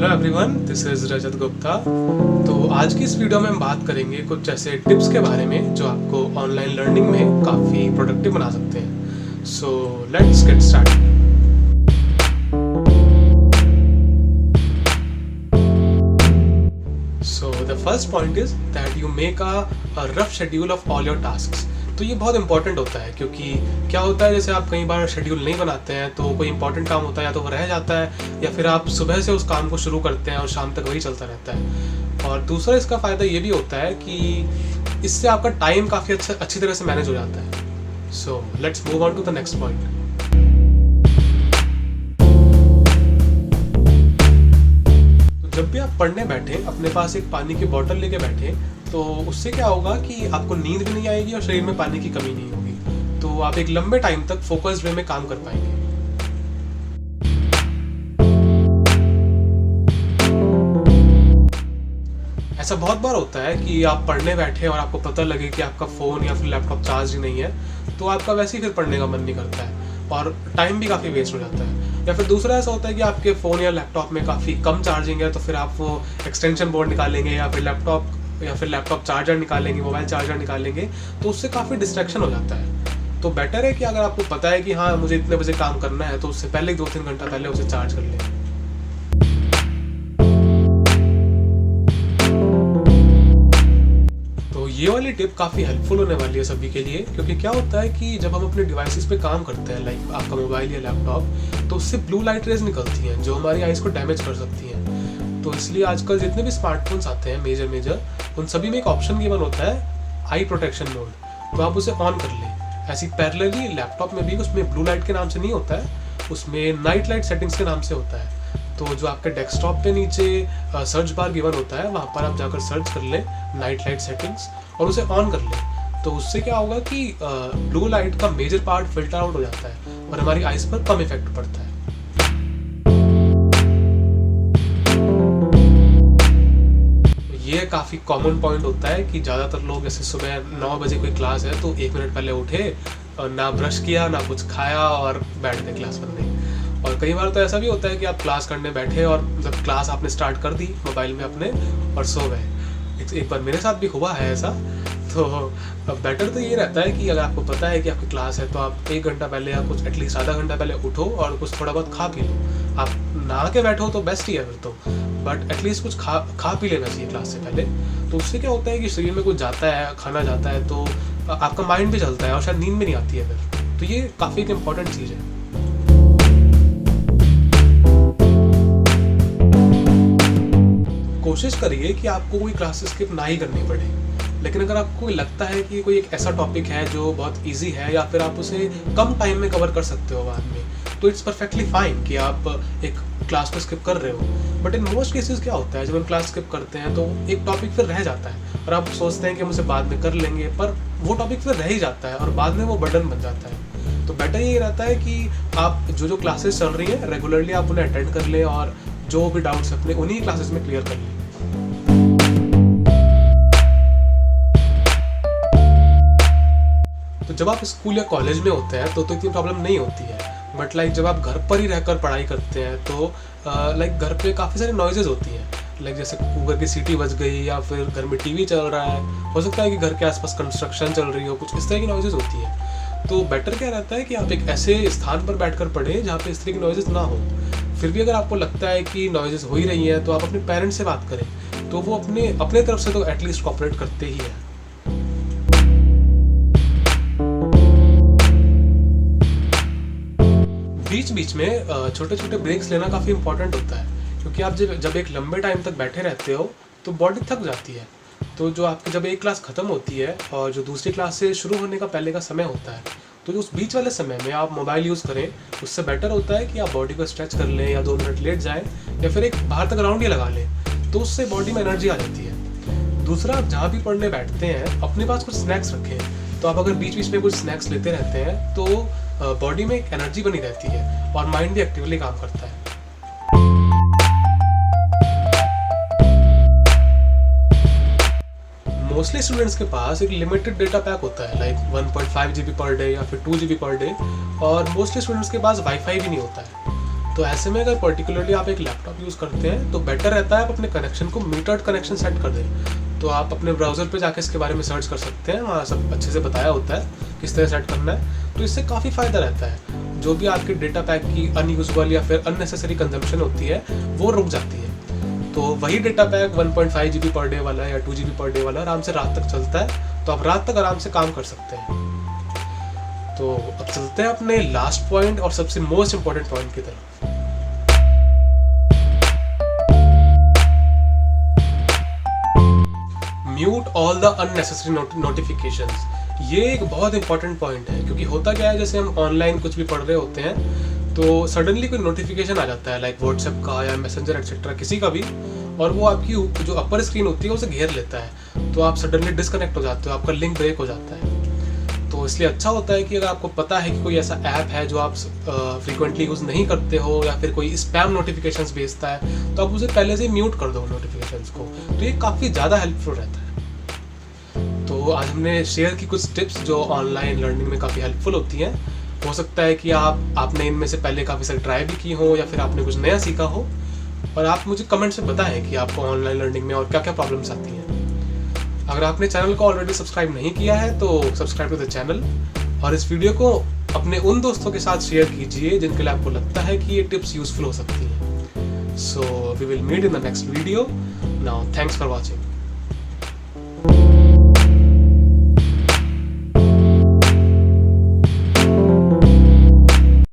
Hello everyone, this is रजत गुप्ता। तो आज की इस वीडियो में हम बात करेंगे कुछ ऐसे टिप्स के बारे में जो आपको ऑनलाइन लर्निंग में काफ़ी प्रोडक्टिव बना सकते हैं। So let's get started. So the first point is that you make a rough schedule of all your tasks. तो ये बहुत इंपॉर्टेंट होता है क्योंकि क्या होता है, जैसे आप कई बार शेड्यूल नहीं बनाते हैं तो कोई इंपॉर्टेंट काम होता है या तो वो रह जाता है या फिर आप सुबह से उस काम को शुरू करते हैं और शाम तक वही चलता रहता है। और दूसरा इसका फ़ायदा ये भी होता है कि इससे आपका टाइम काफ़ी अच्छी तरह से मैनेज हो जाता है। So let's move on to the next point. जब भी आप पढ़ने बैठे अपने पास एक पानी की बोतल लेके बैठे तो उससे क्या होगा कि आपको नींद भी नहीं आएगी और शरीर में पानी की कमी नहीं होगी, तो आप एक लंबे टाइम तक फोकस्ड वे में काम कर पाएंगे। ऐसा बहुत बार होता है कि आप पढ़ने बैठे और आपको पता लगे कि आपका फ़ोन या फिर लैपटॉप चार्ज ही नहीं है, तो आपका वैसे ही फिर पढ़ने का मन नहीं करता है और टाइम भी काफ़ी वेस्ट हो जाता है। या फिर दूसरा ऐसा होता है कि आपके फ़ोन या लैपटॉप में काफ़ी कम चार्जिंग है, तो फिर आप वो एक्सटेंशन बोर्ड निकालेंगे या फिर लैपटॉप चार्जर निकालेंगे, मोबाइल चार्जर निकालेंगे, तो उससे काफ़ी डिस्ट्रैक्शन हो जाता है। तो बेटर है कि अगर आपको पता है कि हाँ मुझे इतने बजे काम करना है, तो उससे पहले 2-3 घंटा पहले उसे चार्ज कर लें। तो ये वाली टिप काफ़ी हेल्पफुल होने वाली है सभी के लिए, क्योंकि क्या होता है कि जब हम अपने डिवाइसेस पे काम करते हैं, लाइक आपका मोबाइल या लैपटॉप, तो उससे ब्लू लाइट रेज निकलती हैं जो हमारी आइज़ को डैमेज कर सकती हैं। तो इसलिए आजकल जितने भी स्मार्टफोन्स आते हैं मेजर उन सभी में एक ऑप्शन गिवन होता है आई प्रोटेक्शन मोड, तो आप उसे ऑन कर लें। ऐसी पैरेलली लैपटॉप में भी उसमें ब्लू लाइट के नाम से नहीं होता है, उसमें नाइट लाइट सेटिंग्स के नाम से होता है। तो जो आपके डेस्कटॉप पे नीचे सर्च बार गिवन होता है, वहाँ पर आप जाकर सर्च कर लें नाइट लाइट सेटिंग्स और उसे ऑन कर लें। तो उससे क्या होगा कि ब्लू लाइट का मेजर पार्ट फिल्टर आउट हो जाता है और हमारी आइज़ पर कम इफेक्ट पड़ता है। ये काफ़ी कॉमन पॉइंट होता है कि ज़्यादातर लोग जैसे सुबह 9 बजे कोई क्लास है तो 1 मिनट पहले उठे और ना ब्रश किया ना कुछ खाया और बैठ गए क्लास करने। और कई बार तो ऐसा भी होता है कि आप क्लास करने बैठे और जब क्लास आपने स्टार्ट कर दी मोबाइल में अपने और सो गए। एक बार मेरे साथ भी हुआ है ऐसा। तो बेटर तो ये रहता है कि अगर आपको पता है कि आपकी क्लास है तो आप 1 घंटा पहले या कुछ एटलीस्ट आधा घंटा पहले उठो और कुछ थोड़ा बहुत खा पी लो। आप नहा के बैठो तो बेस्ट ही है फिर तो, बट एटलीस्ट कुछ खा पी लेना चाहिए क्लास से पहले। तो उससे क्या होता है कि शरीर में कुछ जाता है, खाना जाता है, तो आपका माइंड भी चलता है और शायद नींद भी नहीं आती है फिर। तो ये काफ़ी एक इम्पॉर्टेंट चीज़ है। कोशिश करिए कि आपको कोई क्लासेस स्किप ना ही करनी पड़े, लेकिन अगर आपको लगता है कि कोई एक ऐसा टॉपिक है जो बहुत इजी है या फिर आप उसे कम टाइम में कवर कर सकते हो बाद में, तो इट्स परफेक्टली फाइन कि आप एक क्लास को स्किप कर रहे हो। बट इन मोस्ट केसेस क्या होता है, जब हम क्लास स्किप करते हैं तो एक टॉपिक फिर रह जाता है और आप सोचते हैं कि हम उसे बाद में कर लेंगे, पर वो टॉपिक फिर रह ही जाता है और बाद में वो बर्डन बन जाता है। तो बेटर ये रहता है कि आप जो क्लासेस चल रही हैं रेगुलरली आप उन्हें अटेंड कर लें और जो भी डाउट्स अपने उन्हीं क्लासेस में क्लियर कर लें। तो जब आप स्कूल या कॉलेज में होते हैं तो इतनी प्रॉब्लम नहीं होती है, बट लाइक जब आप घर पर ही रहकर पढ़ाई करते हैं तो लाइक घर पे काफ़ी सारी नॉइजेज होती हैं, लाइक जैसे कुकर की सीटी बज गई या फिर घर में टीवी चल रहा है, हो सकता है कि घर के आसपास कंस्ट्रक्शन चल रही हो, कुछ इस तरह की नॉइजेज होती है। तो बेटर क्या रहता है कि आप एक ऐसे स्थान पर बैठकर पढ़ें जहाँ पे इस तरह की नॉइजेज ना हो। फिर भी अगर आपको लगता है कि नॉइजेज हो ही रही हैं तो आप अपने पेरेंट्स से बात करें, तो वो अपने तरफ से तो एटलीस्ट कोऑपरेट करते ही हैं। बीच बीच में छोटे छोटे ब्रेक्स लेना काफ़ी इंपॉर्टेंट होता है, क्योंकि आप जब एक लंबे टाइम तक बैठे रहते हो तो बॉडी थक जाती है। तो जो आपकी जब एक क्लास ख़त्म होती है और जो दूसरी क्लास से शुरू होने का पहले का समय होता है, तो जो उस बीच वाले समय में आप मोबाइल यूज़ करें, उससे बेटर होता है कि आप बॉडी को स्ट्रेच कर लें या 2 मिनट लेट जाएं या फिर एक बाहर तक राउंड ही लगा लें, तो उससे बॉडी में एनर्जी आ जाती है। दूसरा, आप जहाँ भी पढ़ने बैठते हैं अपने पास कुछ स्नैक्स रखें। तो आप अगर बीच बीच में कुछ स्नैक्स लेते रहते हैं तो बॉडी में एक एनर्जी बनी रहती है और माइंड भी एक्टिवली काम करता है। मोस्टली स्टूडेंट्स के पास एक लिमिटेड डेटा पैक होता है, लाइक 1.5 GB पर डे या फिर 2 GB पर डे, और मोस्टली स्टूडेंट्स के पास वाईफाई भी नहीं होता है। तो ऐसे में अगर पर्टिकुलरली आप एक लैपटॉप यूज़ करते हैं तो बेटर रहता है आप अपने कनेक्शन को मीटर्ड कनेक्शन सेट कर दें। तो आप अपने ब्राउज़र पे जाके इसके बारे में सर्च कर सकते हैं, वहाँ सब अच्छे से बताया होता है किस तरह सेट करना है। तो इससे काफ़ी फ़ायदा रहता है, जो भी आपके डेटा पैक की अनयूजुअल या फिर अननेसेसरी कंजम्पशन होती है वो रुक जाती है। तो वही data pack 1.5 GB per day वाला या 2 GB पर डे वाला आराम से रात तक चलता है, तो आप रात तक आराम से काम कर सकते हैं। तो अब चलते हैं अपने लास्ट पॉइंट और सबसे मोस्ट इम्पॉर्टेंट पॉइंट की तरफ। Mute all the unnecessary notifications. ये एक बहुत इंपॉर्टेंट पॉइंट है, क्योंकि होता क्या है, जैसे हम ऑनलाइन कुछ भी पढ़ रहे होते हैं तो सडनली कोई नोटिफिकेशन आ जाता है, लाइक व्हाट्सएप का या मैसेंजर एक्सेट्रा किसी का भी, और वो आपकी जो अपर स्क्रीन होती है उसे घेर लेता है, तो आप सडनली डिस्कनेक्ट हो जाते हो, आपका लिंक ब्रेक हो जाता है। तो इसलिए अच्छा होता है कि अगर आपको पता है कि कोई ऐसा ऐप है जो आप फ्रीक्वेंटली यूज़ नहीं करते हो या फिर कोई स्पैम नोटिफिकेशंस भेजता है, तो आप उसे पहले से म्यूट कर दो नोटिफिकेशंस को। तो ये काफ़ी ज़्यादा हेल्पफुल रहता है। तो आज हमने शेयर की कुछ टिप्स जो ऑनलाइन लर्निंग में काफ़ी हेल्पफुल होती हैं। हो सकता है कि आपने इनमें से पहले काफ़ी सारी ट्राई भी की हो या फिर आपने कुछ नया सीखा हो, और आप मुझे कमेंट से बताएं कि आपको ऑनलाइन लर्निंग में और क्या क्या प्रॉब्लम्स आती हैं। अगर आपने चैनल को ऑलरेडी सब्सक्राइब नहीं किया है तो सब्सक्राइब टू द चैनल, और इस वीडियो को अपने उन दोस्तों के साथ शेयर कीजिए जिनके लिए आपको लगता है कि ये टिप्स यूजफुल हो सकती हैं। So we will meet in the next video. Now thanks for watching.